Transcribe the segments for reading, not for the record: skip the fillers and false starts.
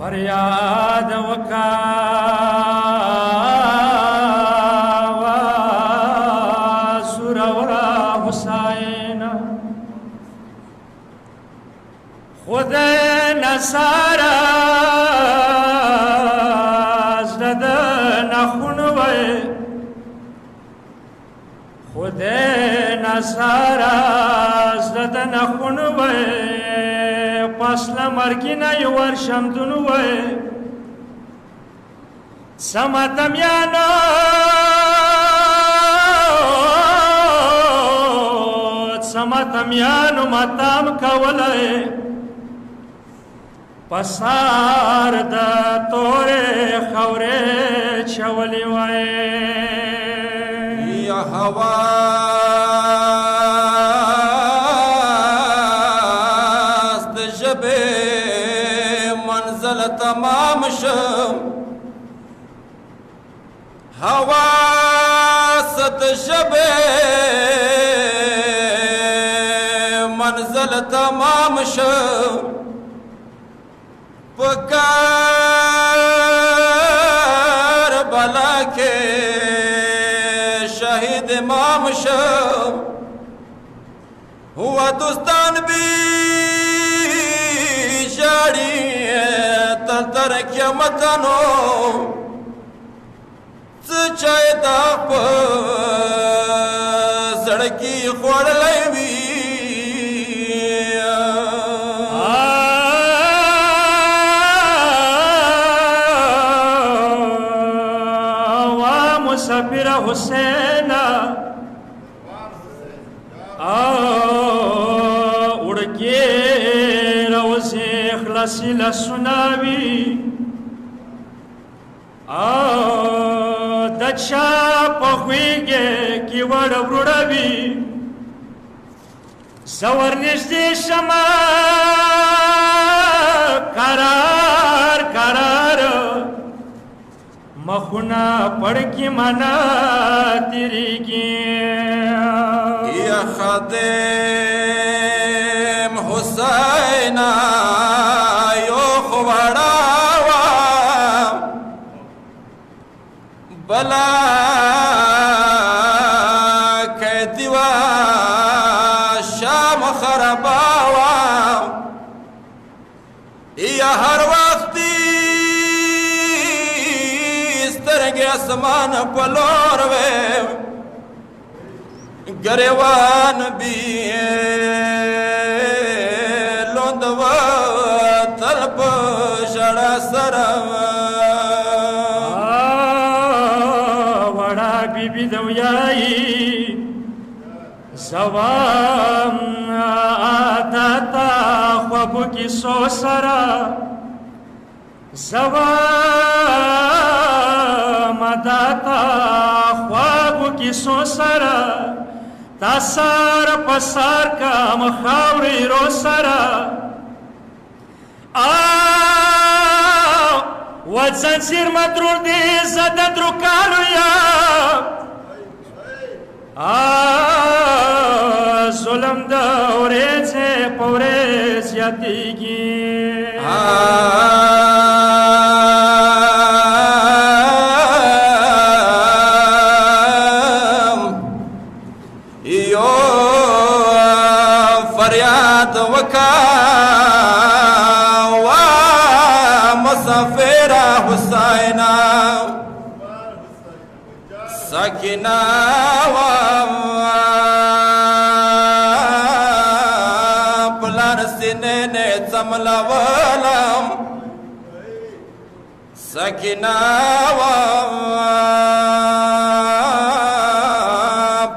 फरियाद वका सुरवरा हुसैन खुद नसारा जद नखुनवे खुद नसारा जद नखुनवे pasla margina yuvarsham dunuwe samatamyano samatamyano matam kawale pasar da tore khawre chawli wae ya hawa तमाम शम हवा सत शबे मंजल तमाम शम पुकार बला के शहीद इमाम शम हुआ दुस्तान भी जाड़ी तर क्या मतनो चाहे दाप सड़की खोड़ लेवी मुसाफिर हुसैन उड़ के रोज़े खलासी ला सुनावी दच्छा पहुँगे कि वड़ वृड़वी सवर निर्देशमा करार करार मखुना पढ़ की मना तिरिगी या खादेम हुसैना यो खुवाड़ावा बला कैदिवा शाम खरबावा या हर वक्ती आसमान पलोर वे गरेवान भी लोंदवा तलब शड़ा सरव वड़ा बीबी दवयाई सवाम आता ता ख्वाब की सोसरा मदाता ख्वाब की सोसरा तासार पसार का मखावरी रोसरा वजंजीर मद्रूर दे ज़दद रुकालो या जुल्म दौरे से पौरे ज्यादगी फरियाद वका वा मुसाफिरा हुसैना सकीना वा पुलार सिने ने चमला वलम सकीना वा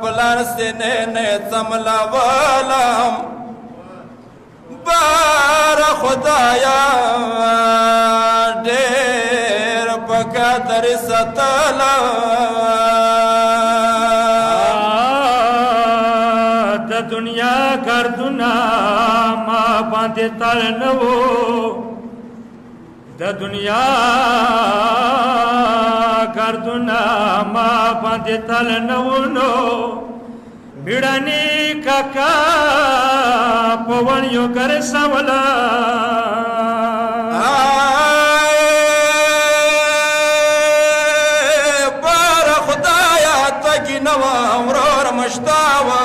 पुलार सिने ने चमला वलम बार खुदाया ढेर पका दर सतला द दुनिया गर्दुना माँ बांधे तरनवो د دنیا گردونا ما باندې تل نونو بیڑانی کاکا پوانیو کر سولا بار خدایا تگی نوا ورور مشتاوا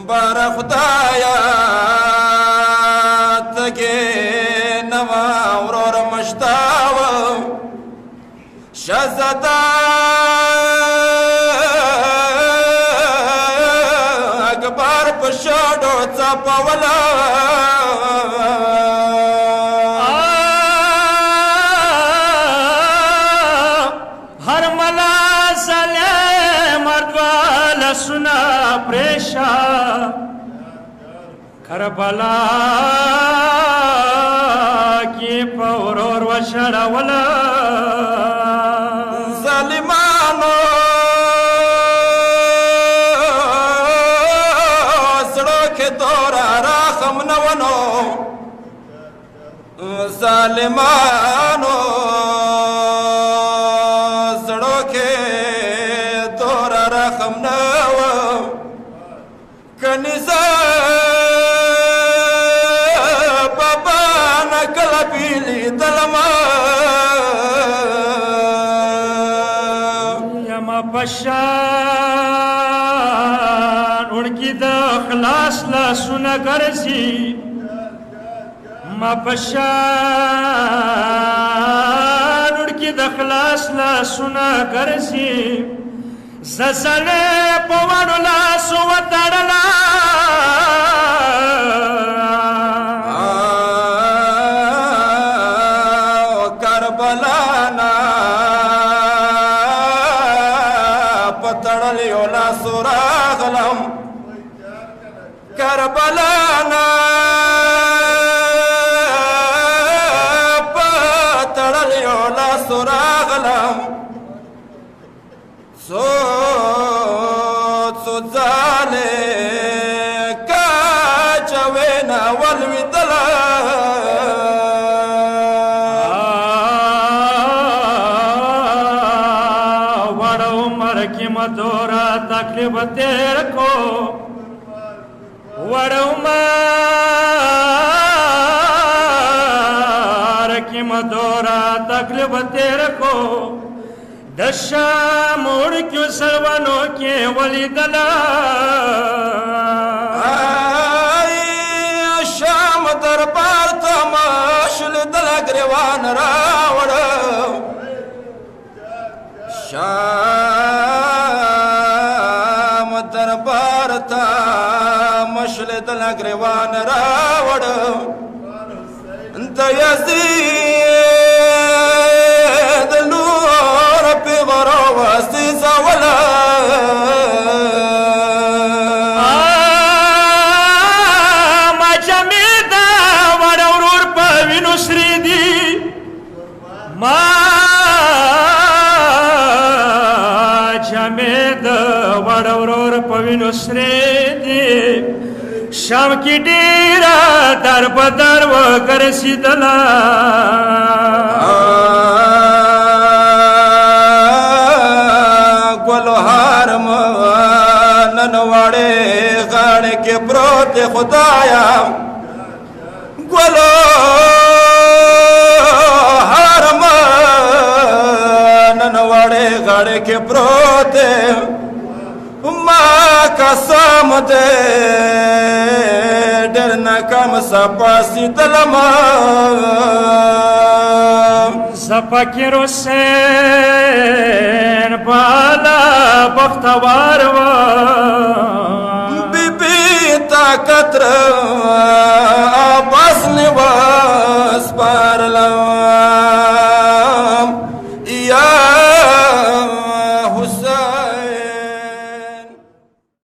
بار خدایا تگی نوا ورور مشتاوا شهزادا اکبر پشاڑو چاپولا ہر ملا سلے مردوالا سنا پریشا کربلا کی پورور وشڑا ولا ظالمانو سڑو کے دورا راخم نونو ظالمانو سڑو کے دورا راخم نو کنیزا بابا نکل پیلی دلما پشان اڑکی د خلاص لا سنا گرزی ما پشان اڑکی د خلاص لا سنا گرزی زسلے پوانو لا سو وتڑلا کربلانا پتڑلیولا سراغلم کربلانا پتڑلیولا سراغلم سوت زالے کاچوینا والوی دلا مدورا تکلیف تیر کو وڑومار کی مدورا تکلیف تیر کو دشا موڑ کیوں سروانوں کے ولی دلا شام دربار تماشل دلا گریوان راوڑ شام دربار تا مشل دل گریوان راوڑ د یزید نور پی غرو واسطی زولا ما جمیدہ وڑا ورور پوینو سریدی ما جمید وڑورور پوینو سریدی شام کی ڈیرا در بدر و کرسی دلا گلو حرم ننواڑے غاڑے کے پروت خدایا گلو حرم ننواڑے غاڑے کے پروت ماں قسم دے ڈرنا کم سپاسی دلما زفاکر حسین بالا بختوار و بی بی طاقت